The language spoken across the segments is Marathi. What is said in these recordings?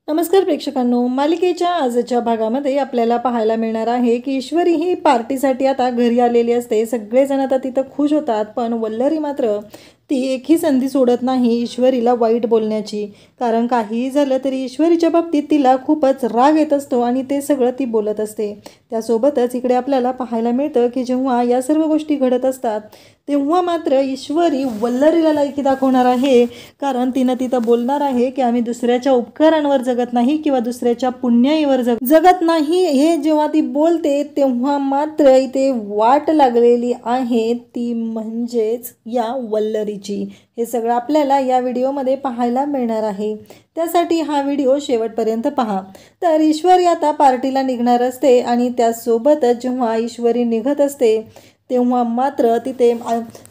नमस्कार प्रेक्षकांनो, मालिकेच्या आजच्या भागामध्ये आपल्याला पाहायला मिळणार आहे की ईश्वरी ही पार्टीसाठी आता घरी आलेली असते। सगळेजण आता तिथं खुश होतात, पण वल्लरी मात्र ती एकही संधी सोडत नाही ईश्वरीला वाईट बोलण्याची। कारण काहीही झालं तरी ईश्वरीच्या बाबतीत तिला खूपच राग येत असतो आणि ते सगळं ती बोलत असते। त्यासोबतच इकडे आपल्याला पाहायला मिळतं की जेव्हा या सर्व गोष्टी घडत असतात तेव्हा मात्र ईश्वरी वल्लरीला लायकी दाखवणार आहे। कारण तिनं तिथं बोलणार आहे की आम्ही दुसऱ्याच्या उपकारांवर जगत नाही किंवा दुसऱ्याच्या पुण्याईवर जगत नाही। हे जेव्हा ती बोलते तेव्हा मात्र इथे वाट लागलेली आहे ती म्हणजेच या वल्लरीची। हे सगळं आपल्याला या व्हिडिओमध्ये पाहायला मिळणार आहे, त्यासाठी हा व्हिडिओ शेवटपर्यंत पहा। तर ईश्वरी आता पार्टीला निघणार असते आणि त्यासोबतच जेव्हा ईश्वरी निघत असते तेव्हा मात्र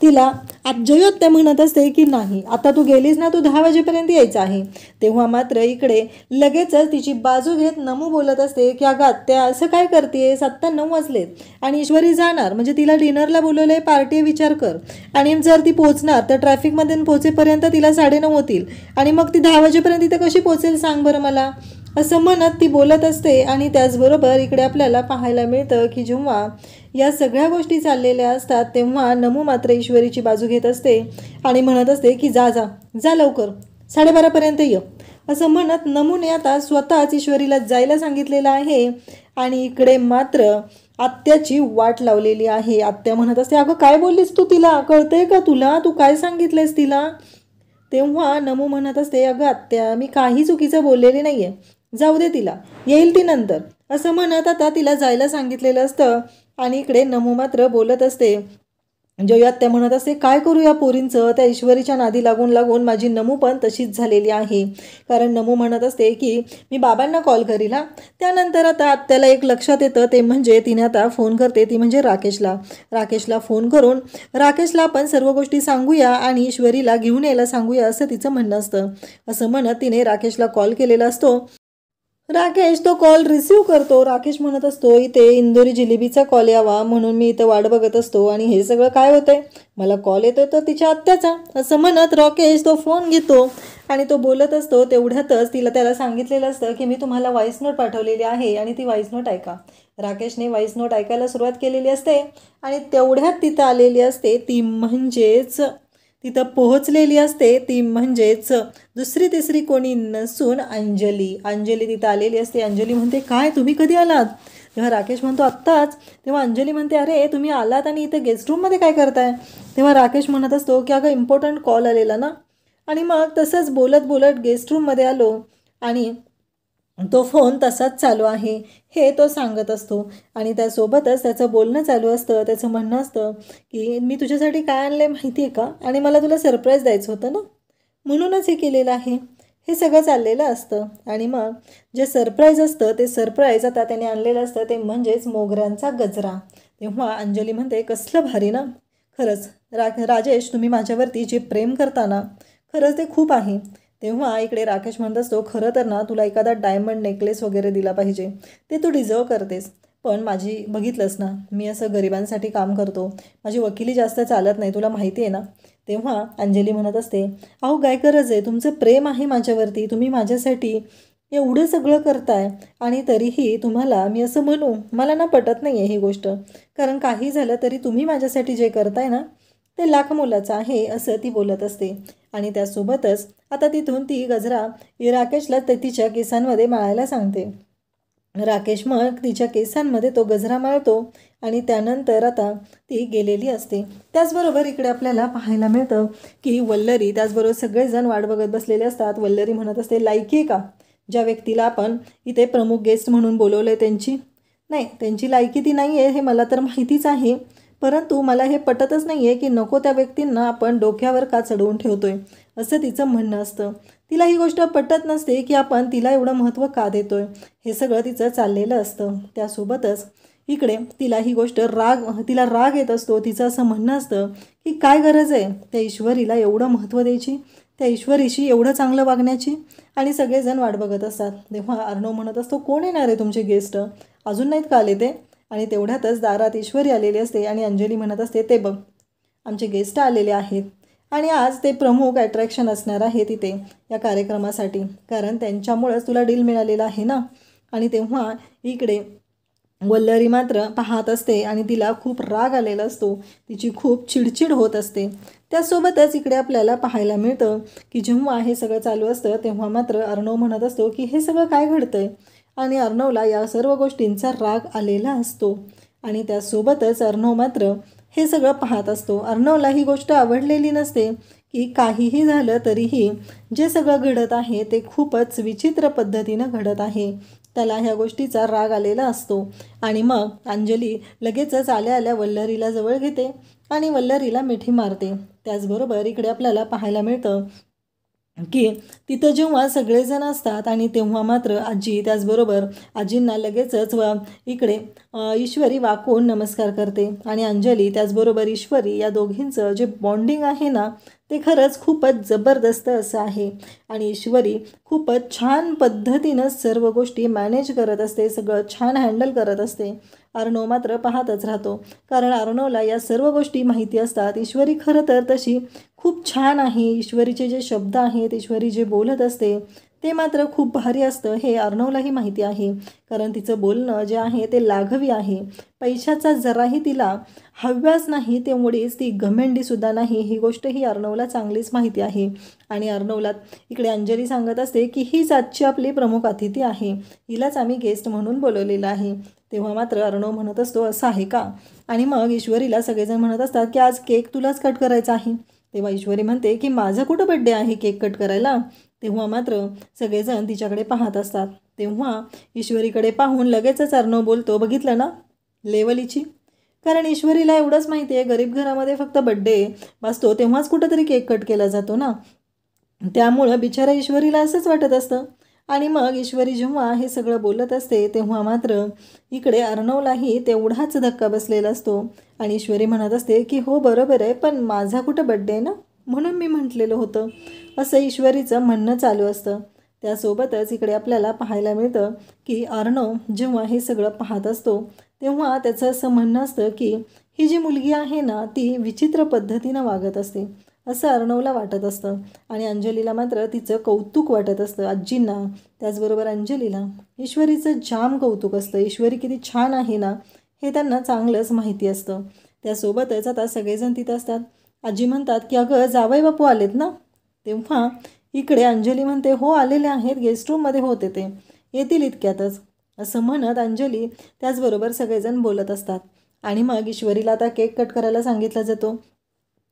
तिला आज्जयोत्या म्हणत असते की नाही, आता तू गेलीस ना, तू 10 वाजेपर्यंत यायचं आहे। तेव्हा मात्र इकडे लगेचच तिची बाजू घेत नमू बोलत असते की अगं आत्या असं काय करतेस, आत्ता 9 वाजलेत आणि ईश्वरी जाणार म्हणजे तिला डिनरला बोलवलंय, पार्टी विचार कर। आणि जर ती पोहोचणार तर ट्रॅफिकमध्ये पोहोचेपर्यंत तिला 9:30 होतील आणि मग ती 10 वाजेपर्यंत इथं कशी पोहोचेल सांग बरं मला, असं म्हणत ती बोलत असते। आणि त्याचबरोबर इकडे आपल्याला पाहायला मिळतं की जेव्हा या सगळ्या गोष्टी चाललेल्या असतात तेव्हा नमू मात्र ईश्वरीची बाजू घेत असते आणि म्हणत असते की जा जा जा लवकर, 12:30पर्यंत ये, असं म्हणत नमूने आता स्वतःच ईश्वरीला जायला सांगितलेलं आहे। आणि इकडे मात्र आत्याची वाट लावलेली आहे। आत्या म्हणत असते अगं काय बोललीस तू, तिला कळतंय का तुला, तू काय सांगितलंयस तिला? तेव्हा नमू म्हणत असते अगं आत्या मी काही चुकीचं बोललेली नाहीये, जाऊ दे तिला, येईल ती नंतर, असं म्हणत आता तिला जायला सांगितलेलं असतं। आणि इकडे नमू मात्र बोलत असते, जया आत्या म्हणत असते काय करू या पोरींचं, त्या ईश्वरीच्या नादी लागून लागून माझी नमू पण तशीच झालेली आहे। कारण नमू म्हणत असते की मी बाबांना कॉल करील हा। त्यानंतर आता आत्याला एक लक्षात येतं, ते म्हणजे तिने आता फोन करते, ती म्हणजे राकेशला फोन करून राकेशला आपण सर्व गोष्टी सांगूया आणि ईश्वरीला घेऊन यायला सांगूया असं तिचं म्हणणं असतं। असं म्हणत तिने राकेशला कॉल केलेला असतो। राकेश तो कॉल रिसीव्ह करतो। राकेश म्हणत असतो इथे इंदोरी जिलेबीचा कॉल यावा म्हणून मी इथं वाट बघत असतो आणि हे सगळं काय होतंय, मला कॉल येतोय तर तिच्या आत्याचा, असं म्हणत राकेश तो फोन घेतो आणि तो बोलत असतो। तेवढ्यातच त्याला सांगितलेलं असतं की मी तुम्हाला व्हॉइस नोट पाठवलेली आहे आणि ती व्हॉइस नोट ऐका। राकेशने व्हॉइस नोट ऐकायला सुरुवात केलेली असते आणि तेवढ्यात तिथं आलेली असते ती म्हणजेच तिथं पोहोचलेली असते ती म्हणजेच दुसरी तिसरी कोणी नसून अंजली तिथं आलेली असते। अंजली म्हणते काय तुम्ही कधी आलात? तेव्हा राकेश म्हणतो आत्ताच। तेव्हा अंजली म्हणते अरे तुम्ही आलात आणि इथं गेस्ट रूममध्ये काय करताय? तेव्हा राकेश म्हणत असतो की अगं इम्पॉर्टंट कॉल आलेला ना, आणि मग तसंच बोलत बोलत गेस्ट रूममध्ये आलो आणि तो फोन तसाच चालू आहे हे तो सांगत असतो। आणि त्यासोबतच त्याचं बोलणं चालू असतं, त्याचं म्हणणं असतं की मी तुझ्यासाठी काय आणलं आहे माहिती आहे का, आणि मला तुला सरप्राईज द्यायचं होतं ना, म्हणूनच हे केलेलं आहे, हे सगळं चाललेलं असतं। आणि मग जे सरप्राईज असतं ते सरप्राईज आता त्याने आणलेलं असतं ते म्हणजेच मोगऱ्यांचा गजरा। तेव्हा अंजली म्हणते कसलं भारी ना, खरंच राजेश तुम्ही माझ्यावरती जे प्रेम करता ना खरंच ते खूप आहे। तेव्हा इकडे राकेश म्हणत असतो खरं तर ना तुला एखादा डायमंड नेकलेस वगैरे दिला पाहिजे, ते तू डिझर्व करतेस, पण माझी बघितलंस ना मी असं गरिबांसाठी काम करतो, माझी वकिली जास्त चालत नाही, तुला माहिती आहे ना। तेव्हा अंजली म्हणत असते अहो काय गरज आहे, तुमचं प्रेम आहे माझ्यावरती, तुम्ही माझ्यासाठी एवढं सगळं करताय आणि तरीही तुम्हाला मी असं म्हणू, मला ना पटत नाही आहे ही गोष्ट। कारण काही झालं तरी तुम्ही माझ्यासाठी जे करताय ना ते लाख मोलाचं आहे, असं ती बोलत असते। आणि त्यासोबतच आता तिथून ती गजरा राकेशला तिच्या केसांमध्ये माळायला सांगते। राकेश मग तिच्या केसांमध्ये तो गजरा माळतो आणि त्यानंतर आता ती गेलेली असते। त्याचबरोबर इकडे आपल्याला पाहायला मिळतं की वल्लरी त्याचबरोबर सगळेजण वाट बघत बसलेले असतात। वल्लरी म्हणत असते लायकी आहे का ज्या व्यक्तीला आपण इथे प्रमुख गेस्ट म्हणून बोलवलंय त्यांची? नाही, त्यांची लायकी ती नाही आहे हे मला तर माहितीच आहे, परंतु मला हे पटतच नाही आहे की नको त्या व्यक्तींना आपण डोक्यावर का चढवून ठेवतोय, असं तिचं म्हणणं असतं। तिला ही गोष्ट पटत नसते की आपण तिला एवढं महत्त्व का देतोय, हे सगळं तिचं चाललेलं असतं। त्यासोबतच इकडे तिला ही गोष्ट तिला राग येत असतो। तिचं असं म्हणणं असतं की काय गरज आहे त्या ईश्वरीला एवढं महत्त्व द्यायची, त्या ईश्वरीशी एवढं चांगलं वागण्याची, आणि सगळेजण वाट बघत असतात। तेव्हा अर्णव म्हणत असतो कोण येणार आहे तुमचे गेस्ट, अजून नाहीत का आले ते? आणि तेवढ्यातच दारात ईश्वरी आलेली असते आणि अंजली म्हणत असते ते बघ आमचे गेस्ट आलेले आहेत। आणि आज ते प्रमुख अट्रॅक्शन असणार आहे तिथे या कार्यक्रमासाठी, कारण त्यांच्यामुळंच तुला डील मिळालेला आहे ना. आणि तेव्हा इकडे वल्लरी मात्र पाहत असते आणि तिला खूप राग आलेला असतो, तिची खूप चिडचिड होत असते. त्यासोबतच इकडे आपल्याला पाहायला मिळतं की जेव्हा हे सगळं चालू असतं तेव्हा मात्र अर्णव म्हणत असतो की हे सगळं काय घडतंय, आणि अर्णवला या सर्व गोष्टींचा राग आलेला असतो. आणि त्यासोबतच अर्णव मात्र हे सगळं पाहत असतो. अर्णवला ही गोष्ट आवडलेली नसते की काहीही झालं तरीही जे सगळं घडत आहे ते खूपच विचित्र पद्धतीनं घडत आहे. त्याला ह्या गोष्टीचा राग आलेला असतो. आणि मग अंजली लगेचच आल्या आल्या वल्लरीला जवळ घेते आणि वल्लरीला मिठी मारते. त्याचबरोबर इकडे आपल्याला पाहायला मिळतं की तिथं जेव्हा सगळेजण असतात आणि तेव्हा मात्र आजी, त्याचबरोबर आजींना लगेचच इकडे ईश्वरी वाकून नमस्कार करते. आणि अंजली त्याचबरोबर ईश्वरी या दोघींचं जे बॉन्डिंग आहे ना ते खरंच खूपच जबरदस्त असं आहे. आणि ईश्वरी खूपच छान पद्धतीनं सर्व गोष्टी मॅनेज करत असते, सगळं छान हँडल करत असते. अर्णव मात्र पाहतच राहतो, कारण अर्णवला या सर्व गोष्टी माहिती असतात. ईश्वरी खरं तर तशी खूप छान आहे. ईश्वरीचे जे शब्द आहेत, ईश्वरी जे बोलत असते ते मात्र खूप भारी असतं हे अर्णवलाही माहिती आहे, कारण तिचं बोलणं जे आहे ते लाघवी आहे. पैशाचा जराही तिला हव्यास नाही, तेवढीच ती घमेंडीसुद्धा नाही, ही गोष्ट ही अर्णवला चांगलीच माहिती आहे. आणि अर्णवला इकडे अंजली सांगत असते की हीच आजची आपली प्रमुख अतिथी आहे, हिलाच आम्ही गेस्ट म्हणून बोलवलेलं आहे. तेव्हा मात्र अर्णव म्हणत असतो असं आहे का. आणि मग ईश्वरीला सगळेजण म्हणत असतात की आज केक तुलाच कट करायचा आहे. तेव्हा ईश्वरी म्हणते की माझा कुठं बड्डे आहे केक कट करायला. तेव्हा मात्र सगळेजण तिच्याकडे पाहत असतात. तेव्हा ईश्वरीकडे पाहून लगेचच अर्णव बोलतो, बघितलं ना लेवलीची. कारण ईश्वरीला एवढंच माहिती आहे गरीब घरामध्ये फक्त बड्डे वाजतो तेव्हाच कुठंतरी केक कट केला जातो ना, त्यामुळं बिचारा ईश्वरीला असंच वाटत असतं. आणि मग ईश्वरी जेव्हा हे सगळं बोलत असते तेव्हा मात्र इकडे अर्णवलाही तेवढाच धक्का बसलेला असतो. आणि ईश्वरी म्हणत असते की हो बरोबर आहे, पण माझा कुठं बड्डे आहे ना, म्हणून मी म्हटलेलं होतं, असं ईश्वरीचं म्हणणं चालू असतं. त्यासोबतच इकडे आपल्याला पाहायला मिळतं की अर्णव जेव्हा हे सगळं पाहत असतो तेव्हा त्याचं असं म्हणणं असतं की ही जी मुलगी आहे ना ती विचित्र पद्धतीनं वागत असते, असं अर्णवला वाटत असतं. आणि अंजलीला मात्र तिचं कौतुक वाटत असतं, आजींना त्याचबरोबर अंजलीला ईश्वरीचं जाम कौतुक असतं. ईश्वरी किती छान आहे ना हे त्यांना चांगलंच माहिती असतं. त्यासोबतच आता सगळेजण तिथं असतात. आजी म्हणतात की अगं जावई बापू आलेत ना. तेव्हा इकडे अंजली म्हणते हो आलेले आहेत, गेस्ट रूममध्ये होते, ते येतील इतक्यातच, असं म्हणत अंजली त्याचबरोबर सगळेजण बोलत असतात. आणि मग ईश्वरीला आता केक कट करायला सांगितला जातो.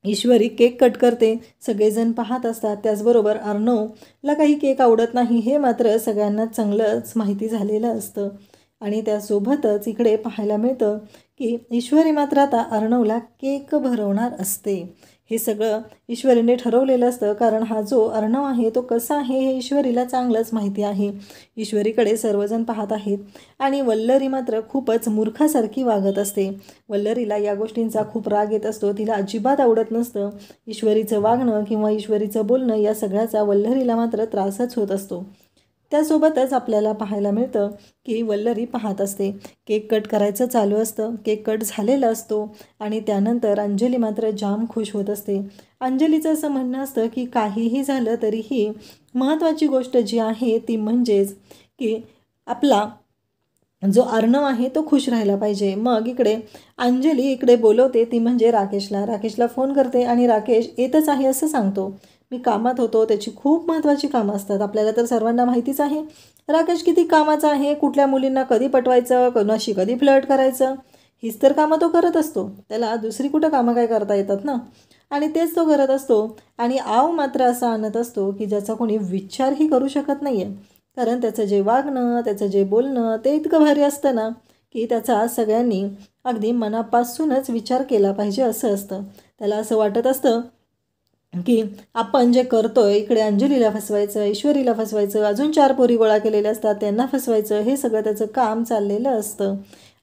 ईश्वरी केक कट करते, सगळेजण पाहत असतात. त्याचबरोबर अर्णवला काही केक आवडत नाही हे मात्र सगळ्यांना चांगलंच माहिती झालेलं असतं. आणि त्यासोबतच इकडे पाहायला मिळतं की ईश्वरी मात्र आता अर्णवला केक भरवणार असते. हे सगळं ईश्वरीने ठरवलेलं असतं, कारण हा जो अर्णव आहे तो कसा आहे हे ईश्वरीला चांगलंच माहिती आहे. ईश्वरीकडे सर्वजण पाहत आहेत आणि वल्लरी मात्र खूपच मूर्खासारखी वागत असते. वल्लरीला या गोष्टींचा खूप राग येत असतो, तिला अजिबात आवडत नसतं ईश्वरीचं वागणं किंवा ईश्वरीचं बोलणं, या सगळ्याचा वल्लरीला मात्र त्रासच होत असतो. त्यासोबतच आपल्याला पाहायला मिळतं की वल्लरी पाहत असते, केक कट करायचं चालू असतं, केक कट झालेला असतो. आणि त्यानंतर अंजली मात्र जाम खुश होत असते. अंजलीचं असं म्हणणं असतं की काहीही झालं तरीही महत्त्वाची गोष्ट जी आहे ती म्हणजेच की आपला जो अर्णव आहे तो खुश राहायला पाहिजे. मग इकडे अंजली इकडे बोलवते ती म्हणजे राकेशला फोन करते आणि राकेश येतच आहे असं सांगतो. मी कामात होतो, त्याची खूप महत्त्वाची कामं असतात, आपल्याला तर सर्वांना माहितीच आहे राकेश किती कामाचा आहे, कुठल्या मुलींना कधी पटवायचं, कोणाशी कधी फ्लर्ट करायचं, हीच तर कामं तो करत असतो, त्याला दुसरी कुठं कामं काय करता येतात ना. आणि तेच तो करत असतो आणि आव मात्र असा आणत असतो की ज्याचा कोणी विचारही करू शकत नाही आहे, कारण त्याचं जे वागणं, त्याचं जे बोलणं ते इतकं भारी असतं ना की त्याचा सगळ्यांनी अगदी मनापासूनच विचार केला पाहिजे असं असतं. त्याला असं वाटत असतं की आपण जे करतोय इकडे अंजलीला फसवायचं, ईश्वरीला फसवायचं, अजून 4 पोरी गोळा केलेल्या असतात त्यांना फसवायचं, हे सगळं त्याचं काम चाललेलं असतं.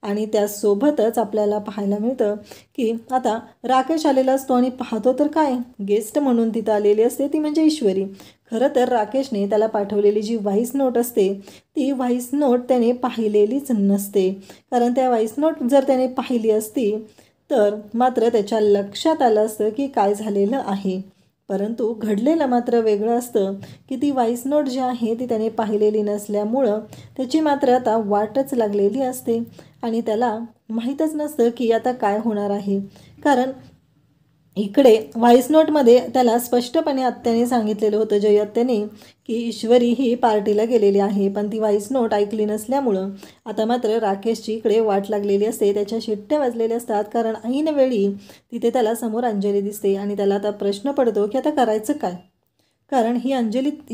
आणि त्यासोबतच आपल्याला पाहायला मिळतं की आता राकेश आलेला असतो आणि पाहतो तर काय गेस्ट म्हणून तिथं आलेली असते ती म्हणजे ईश्वरी. खरं तर राकेशने त्याला पाठवलेली जी व्हॉइस नोट असते ती व्हॉइस नोट त्याने पाहिलेलीच नसते, कारण त्या व्हॉइस नोट जर त्याने पाहिली असती तर मात्र त्याच्या लक्षात आलं असतं की काय झालेलं आहे. परंतु घडलेलं मात्र वेगळं असतं की ती व्हॉइस नोट जी आहे ती त्याने पाहिलेली नसल्यामुळं त्याची मात्र आता वाटच लागलेली असते आणि त्याला माहीतच नसतं की आता काय होणार आहे. कारण इकडे व्हॉइस नोटमध्ये त्याला स्पष्टपणे आत्याने सांगितलेलं होतं, जय आत्याने, की ईश्वरी ही पार्टीला गेलेली आहे. पण ती व्हॉइस नोट ऐकली नसल्यामुळं आता मात्र राकेशची इकडे वाट लागलेली असते. त्याच्या शिट्ट्या वाजलेल्या असतात कारण ऐन वेळी तिथे त्याला समोर अंजली दिसते आणि त्याला आता प्रश्न पडतो की आता करायचं काय. कारण ही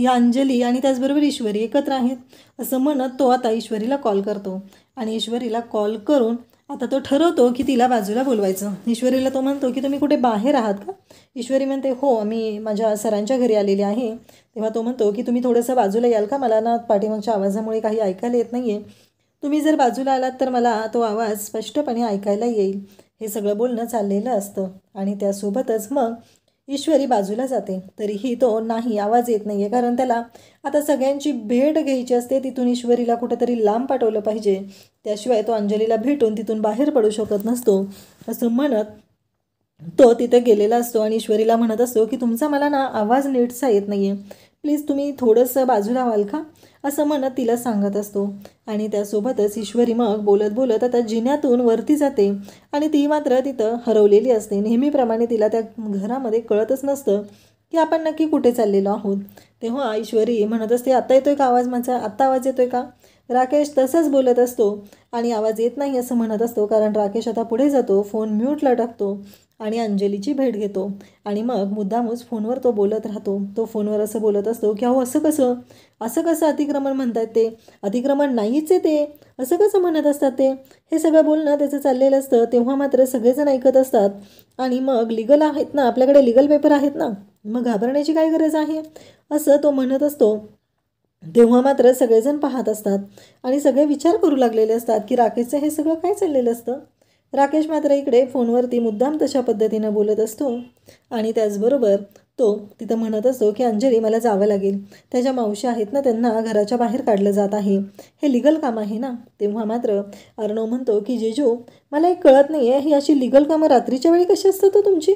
अंजली आणि त्याचबरोबर ईश्वरी एकत्र आहेत असं म्हणत तो आता ईश्वरीला कॉल करतो आणि ईश्वरीला कॉल करून आता तो ठरवतो की तिला बाजूला बोलवायचं. ईश्वरीला तो म्हणतो की तुम्ही कुठे बाहेर आहात का. ईश्वरी म्हणते हो, मी माझ्या सरांच्या घरी आलेली आहे. तेव्हा तो म्हणतो की तुम्ही थोडंसं बाजूला याल का, मला ना पाठीमागच्या आवाजामुळे काही ऐकायला येत नाही आहे. तुम्ही जर बाजूला आलात तर मला तो आवाज स्पष्टपणे ऐकायला येईल. हे सगळं बोलणं चाललेलं असतं आणि त्यासोबतच मग ईश्वरी बाजूला जाते. तरीही तो नाही, आवाज येत नाही आहे. कारण त्याला आता सगळ्यांची भेट घ्यायची असते. तिथून ईश्वरीला कुठंतरी लांब पाठवलं पाहिजे, त्याशिवाय तो अंजलीला भेटून तिथून बाहेर पडू शकत नसतो. असं म्हणत तो तिथे गेलेला असतो आणि ईश्वरीला म्हणत असतो की तुमचा मला ना आवाज नीटसा येत नाही आहे, प्लीज तुम्ही थोडंसं बाजूला व्हाल का, असं म्हणत तिला सांगत असतो. आणि त्यासोबतच ईश्वरी मग बोलत बोलत आता जिन्यातून वरती जाते आणि ती मात्र तिथं हरवलेली असते. नेहमीप्रमाणे तिला त्या घरामध्ये कळतच नसतं की आपण नक्की कुठे चाललेलो आहोत. तेव्हा ईश्वरी म्हणत असते, आत्ता येतोय का आवाज माझा, आत्ता आवाज येतोय का. राकेश तसंच बोलत असतो आणि आवाज येत नाही असं म्हणत असतो. कारण राकेश आता पुढे जातो, फोन म्यूटला टाकतो आणि अंजलीची भेट घेतो आणि मग मुद्दामच फोनवर तो बोलत राहतो. तो फोनवर असं बोलत असतो की अहो असं कसं अतिक्रमण म्हणतात, ते अतिक्रमण नाहीच आहे, ते असं कसं म्हणत असतात ते. हे सगळं बोलणं त्याचं चाललेलं असतं. तेव्हा मात्र सगळेजण ऐकत असतात आणि मग लिगल आहेत ना, आपल्याकडे लिगल पेपर आहेत ना, मग घाबरण्याची काय गरज आहे, असं तो म्हणत असतो. तेव्हा मात्र सगळेजण पाहत असतात आणि सगळे विचार करू लागलेले असतात की राकेशचं हे सगळं काय चाललेलं असतं. राकेश मात्र इकडे फोनवरती मुद्दाम तशा पद्धतीनं बोलत असतो आणि त्याचबरोबर तो तिथं म्हणत असतो की अंजली मला जावं लागेल, त्याच्या मावशी आहेत ना, त्यांना घराच्या बाहेर काढलं जात आहे, हे लिगल काम आहे ना. तेव्हा मात्र अर्णव म्हणतो की जेजू मला एक कळत नाही आहे, ही अशी लिगल कामं रात्रीच्या वेळी कशी असतात तुमची,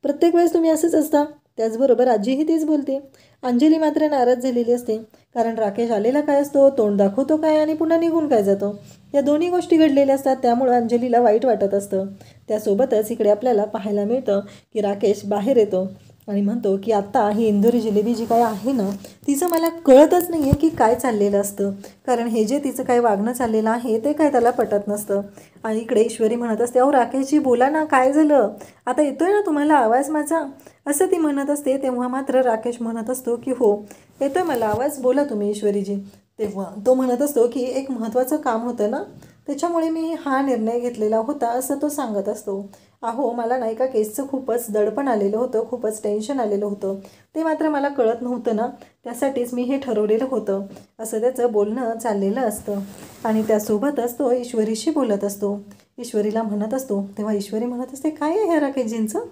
प्रत्येक वेळेस तुम्ही असंच असता. त्याचबरोबर आजीही तेच बोलते. अंजली मात्र नाराज झालेली असते कारण राकेश आलेला काय असतो, तोंड दाखवतो काय आणि पुन्हा निघून काय जातो, या दोन्ही गोष्टी घडलेल्या असतात. त्यामुळं अंजलीला वाईट वाटत असतं. त्यासोबतच इकडे आपल्याला पाहायला मिळतं की राकेश बाहेर येतो आणि म्हणतो की आत्ता ही इंदोरी जिलेबी जी काय आहे ना, तिचं मला कळतच नाही आहे की काय चाललेलं असतं. कारण हे जे तिचं काय वागणं चाललेलं आहे ते काय त्याला पटत नसतं. आणि इकडे ईश्वरी म्हणत असते, अहो राकेशजी बोला ना, काय झालं, आता येतोय ना तुम्हाला आवाज माझा, असं ती म्हणत असते. तेव्हा मात्र राकेश म्हणत असतो की हो येतोय मला आवाज, बोला तुम्ही ईश्वरीजी. तेव्हा तो म्हणत असतो की एक महत्त्वाचं काम होतं ना, त्याच्यामुळे मी हा निर्णय घेतलेला होता, असं तो सांगत असतो. अहो मला नाही का केसचं खूपच दडपण आलेलं होतं, खूपच टेन्शन आलेलं होतं, ते मात्र मला कळत नव्हतं ना, त्यासाठीच मी हे ठरवलेलं होतं, असं त्याचं बोलणं चाललेलं असतं. आणि त्यासोबतच तो ईश्वरीशी बोलत असतो. ईश्वरीला म्हणत असतो. तेव्हा ईश्वरी म्हणत असते, काय आहे ह्या राकेशजींचं,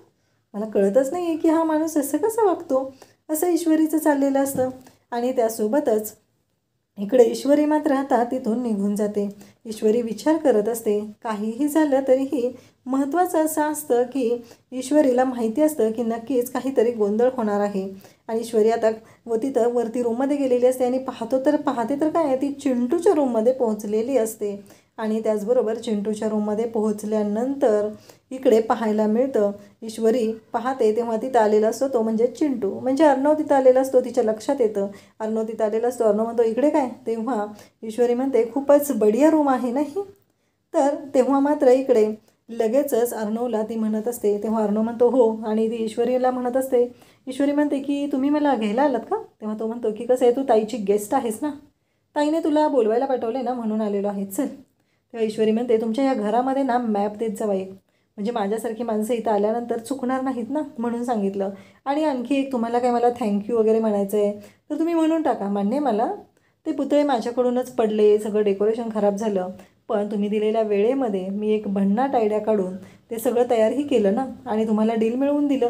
मला कळतच नाही आहे की हा माणूस असं कसा वागतो, असं ईश्वरीचं चाललेलं असतं. आणि त्यासोबतच इकडे ईश्वरी मात्र आता तिथून निघून जाते. ईश्वरी विचार करत असते, काहीही झालं तरीही महत्त्वाचं असं असतं की ईश्वरीला माहिती असतं की नक्कीच काहीतरी गोंधळ होणार आहे. आणि ईश्वरी आता तिथं वरती रूममध्ये गेलेली असते आणि पाहते तर काय, ती चिंटूच्या रूममध्ये पोहोचलेली असते. आणि त्याचबरोबर चिंटूच्या रूममध्ये पोहोचल्यानंतर इकडे पाहायला मिळतं, ईश्वरी पाहते तेव्हा तिथं आलेला असतो तो म्हणजे चिंटू, म्हणजे अर्णव तिथं आलेला असतो. तिच्या लक्षात येतं अर्णव तिथं आलेला असतो. अर्णव म्हणतो इकडे काय, तेव्हा ईश्वरी म्हणते खूपच बढिया रूम आहे ना ही. तर तेव्हा मात्र इकडे लगेचच अर्णवला ती म्हणत असते. तेव्हा अर्णव म्हणतो हो, आणि ती ईश्वरीला म्हणत असते. ईश्वरी म्हणते की तुम्ही मला घ्यायला आलात का. तेव्हा तो म्हणतो की कसं आहे, तू ताईची गेस्ट आहेस ना, ताईने तुला बोलवायला पाठवले ना, म्हणून आलेलो आहे, चल. तेव्हा ईश्वरी म्हणते तुमच्या या घरामध्ये ना मॅप देत जावा एक, म्हणजे माझ्यासारखी माणसं इथं आल्यानंतर चुकणार नाहीत ना, म्हणून सांगितलं. आणि आणखी एक तुम्हाला काय मला थँक्यू वगैरे म्हणायचं आहे तर तुम्ही म्हणून टाका, मान्य मला ते पुतळे माझ्याकडूनच पडले, सगळं डेकोरेशन खराब झालं, पण तुम्ही दिलेल्या वेळेमध्ये मी एक भन्नाट आयडिया काढून ते सगळं तयारही केलं ना आणि तुम्हाला डील मिळवून दिलं.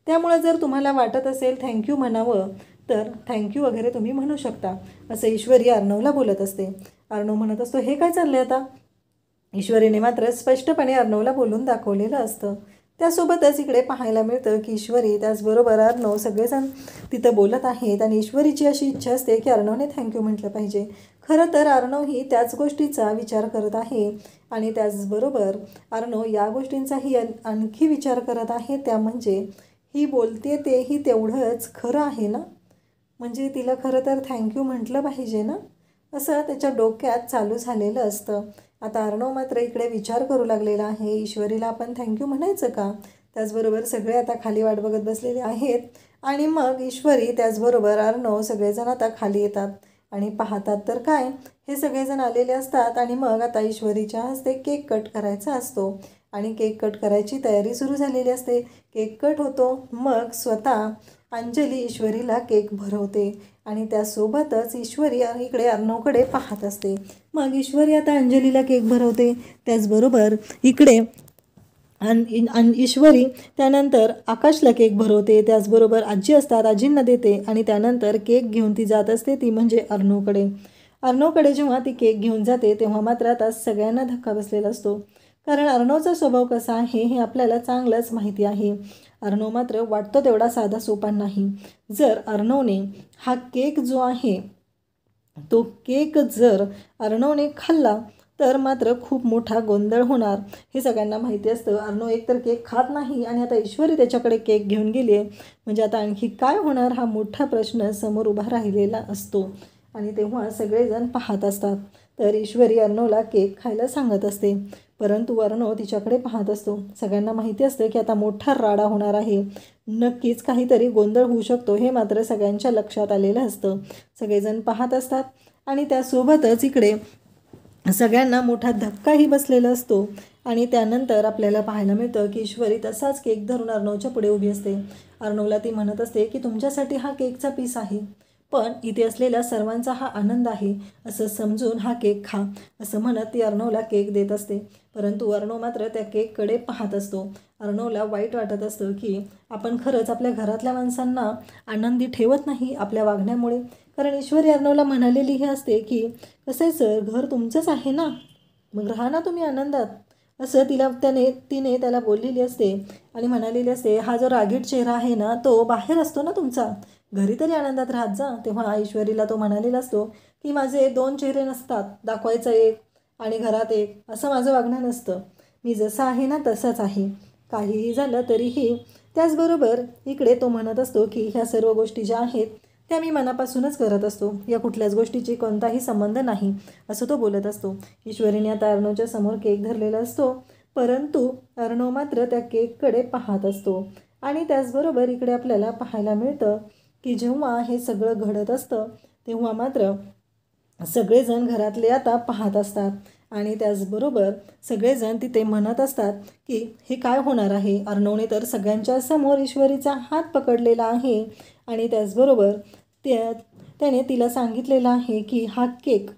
त्यामुळं जर तुम्हाला वाटत असेल थँक्यू म्हणावं तर थँक्यू वगैरे तुम्ही म्हणू शकता, असं ईश्वरी अर्णवला बोलत असते. अर्णव म्हणत असतो हे काय चाललं आता. ईश्वरीने मात्र स्पष्टपणे अर्णवला बोलून दाखवलेलं असतं. त्यासोबतच इकडे पाहायला मिळतं की ईश्वरी त्याचबरोबर अर्णव सगळेजण तिथं बोलत आहेत आणि ईश्वरीची अशी इच्छा असते की अर्णवने थँक्यू म्हटलं पाहिजे. खरं तर अर्णव ही त्याच गोष्टीचा विचार करत आहे आणि त्याचबरोबर अर्णव या गोष्टींचाही आणखी विचार करत आहे, त्या म्हणजे ही बोलते तेही तेवढंच खरं आहे ना, म्हणजे तिला खरं तर थँक्यू म्हटलं पाहिजे ना, असं त्याच्या डोक्यात चालू झालेलं असतं. आता अर्णव मात्र इकडे विचार करू लागलेला आहे, ईश्वरीला आपण थँक्यू म्हणायचं का. त्याचबरोबर सगळे आता खाली वाट बघत बसलेले आहेत आणि मग ईश्वरी त्याचबरोबर अर्णव सगळेजण आता खाली येतात आणि पाहतात तर काय, हे सगळेजण आलेले असतात आणि मग आता ईश्वरीच्या हस्ते केक कट करायचा असतो आणि केक कट करायची तयारी सुरू झालेली असते. केक कट होतो, मग स्वतः अंजली ईश्वरीला केक भरवते आणि त्यासोबतच ईश्वरी इकडे अर्णवकडे पाहत असते. मग ईश्वरी आता अंजलीला केक भरवते, त्याचबरोबर इकडे ईश्वरी त्यानंतर आकाशला केक भरवते, त्याचबरोबर आजी असतात आजींना देते आणि त्यानंतर केक घेऊन ती जात असते, ती म्हणजे अर्णवकडे जेव्हा ती केक घेऊन जाते तेव्हा मात्र आता सगळ्यांना धक्का बसलेला असतो, कारण अर्णवचा स्वभाव कसा आहे हे आपल्याला चांगलंच माहिती आहे. अर्णव मात्र वाटतो तेवढा साधा सोपा नाही. जर अर्णवने हा केक जो आहे तो केक जर अर्णवने खाल्ला तर मात्र खूप मोठा गोंधळ होणार, हे सगळ्यांना माहिती असतं. अर्णव एकतर केक खात नाही आणि आता ईश्वरी त्याच्याकडे केक घेऊन गेली आहे, म्हणजे आता आणखी काय होणार हा मोठा प्रश्न समोर उभा राहिलेला असतो. आणि तेव्हा सगळेजण पाहत असतात, तर ईश्वरी अर्णवला केक खायला सांगत असते, परंतु अर्णव तिच्याकडे पाहत असतो. सगळ्यांना माहिती असतं की आता मोठा राडा होणार आहे, नक्कीच काहीतरी गोंधळ होऊ शकतो, हे मात्र सगळ्यांच्या लक्षात आलेलं असतं. सगळेजण पाहत असतात आणि त्यासोबतच इकडे सगळ्यांना मोठा धक्काही बसलेला असतो आणि त्यानंतर आपल्याला पाहायला मिळतं की ईश्वरी तसाच केक धरून अर्णवच्या पुढे उभी असते. अर्णवला ती म्हणत असते की तुमच्यासाठी हा केकचा पीस आहे, पण इथे असलेल्या सर्वांचा हा आनंद आहे असं समजून हा केक खा, असं म्हणत ती अर्णवला केक देत असते. परंतु अर्णव मात्र त्या केककडे पाहत असतो. अर्णवला वाईट वाटत असतं की आपण खरंच आपल्या घरातल्या माणसांना आनंदी ठेवत नाही आपल्या वागण्यामुळे, कारण ईश्वरी अर्णवला म्हणालेली हे असते की कसं आहे सर, घर तुमचंच आहे ना, मग राहा ना तुम्ही आनंदात, असं तिने त्याला बोललेली असते आणि म्हणालेली असते हा जो रागीट चेहरा आहे ना तो बाहेर असतो ना तुमचा, घरी तरी आनंदात राहत जा. तेव्हा ईश्वरीला तो म्हणालेला असतो की माझे 2 चेहरे नसतात, दाखवायचा एक आणि घरात एक, असं माझं वागणं नसतं, मी जसं आहे ना तसंच आहे, काहीही झालं तरीही. त्याचबरोबर इकडे तो म्हणत असतो की ह्या सर्व गोष्टी ज्या आहेत त्या मी मनापासूनच करत असतो, या कुठल्याच गोष्टीची कोणताही संबंध नाही, असं तो बोलत असतो. ईश्वरीने आता अर्णवच्या समोर केक धरलेला असतो, परंतु अर्णव मात्र त्या केककडे पाहत असतो. आणि त्याचबरोबर इकडे आपल्याला पाहायला मिळतं की जेव्हा हे सगळं घडत असतं तेव्हा मात्र सगळेजण घरातले आता पाहत असतात आणि त्याचबरोबर सगळेजण तिथे म्हणत असतात की हे काय होणार आहे. अर्णवने तर सगळ्यांच्या समोर ईश्वरीचा हात पकडलेला आहे आणि त्याचबरोबर त्याने तिला सांगितलेलं आहे की हा केक,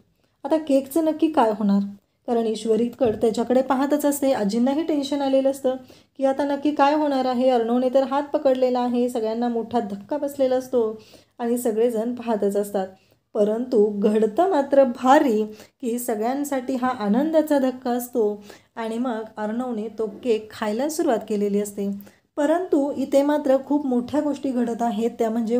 आता केकचं नक्की काय होणार, कारण ईश्वरीकडे त्याच्याकडे पाहतच असते. आजींनाही टेन्शन आलेलं असतं की आता नक्की काय होणार आहे. अर्णवने तर हात पकडलेला आहे, सगळ्यांना मोठा धक्का बसलेला असतो आणि सगळेजण पाहतच असतात. परंतु घडतं मात्र भारी की सगळ्यांसाठी हा आनंदाचा धक्का असतो आणि मग अर्णवने तो केक खायला सुरुवात केलेली असते. परंतु इथे मात्र खूप मोठ्या गोष्टी घडत आहेत, त्या म्हणजे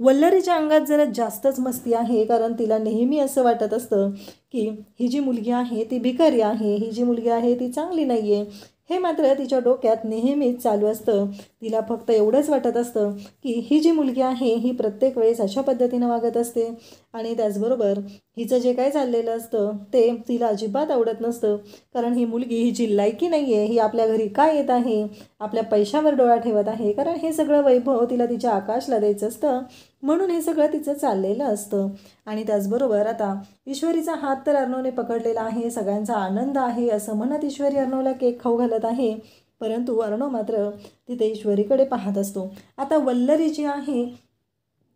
वल्लरीच्या अंगात जरा जास्तच मस्ती आहे, कारण तिला नेहमी असं वाटत असतं की ही जी मुलगी आहे ती भिकारी आहे, ही जी मुलगी आहे ती चांगली नाही आहे, हे मात्र तिच्या डोक्यात नेहमीच चालू असतं. तिला फक्त एवढंच वाटत असतं की ही जी मुलगी आहे ही प्रत्येक वेळेस अशा पद्धतीनं वागत असते आणि त्याचबरोबर हिचं जे काय चाललेलं असतं ते तिला अजिबात आवडत नसतं, कारण ही मुलगी हिची लायकी नाही आहे, ही आपल्या घरी काय येत आहे, आपल्या पैशावर डोळा ठेवत आहे, कारण हे सगळं वैभव तिला तिच्या आकाशला द्यायचं असतं, म्हणून हे सगळं तिचं चाललेलं असतं. आणि त्याचबरोबर आता ईश्वरीचा हात तर अर्णवने पकडलेला आहे, सगळ्यांचा आनंद आहे असं म्हणत ईश्वरी अर्णवला केक खाऊ घालत आहे, परंतु अर्णव मात्र तिथे ईश्वरीकडे पाहत असतो. आता वल्लरी जी आहे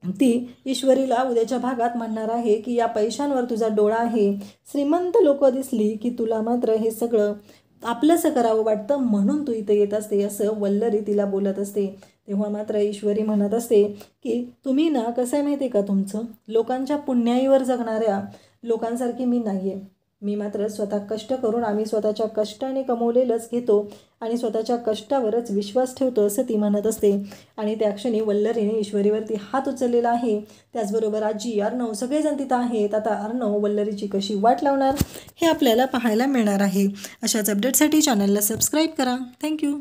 ती ईश्वरीला उद्याच्या भागात म्हणणार आहे की या पैशांवर तुझा डोळा आहे, श्रीमंत लोक दिसली की तुला मात्र हे सगळं आपलंसं करावं वाटतं, म्हणून तू इथे येत असते, असं वल्लरी तिला बोलत असते. तेव्हा मात्र ईश्वरी म्हणत असते की तुम्ही ना कसं आहे माहिती आहे का, तुमचं लोकांच्या पुण्याईवर जगणाऱ्या लोकांसारखी मी नाही आहे, मी मात्र स्वतः कष्ट करून आम्ही स्वतःच्या कष्टाने कमवलेलंच घेतो आणि स्वतःच्या कष्टावरच विश्वास ठेवतो असं ती म्हणत असते. आणि त्या क्षणी वल्लरीने ईश्वरीवरती हात उचललेला आहे. त्याचबरोबर आजी, अर्णव सगळेजण तिथं आहेत. आता अर्णव वल्लरीची कशी वाट लावणार हे आपल्याला पाहायला मिळणार आहे. अशाच अपडेटसाठी चॅनलला सबस्क्राईब करा. थँक्यू.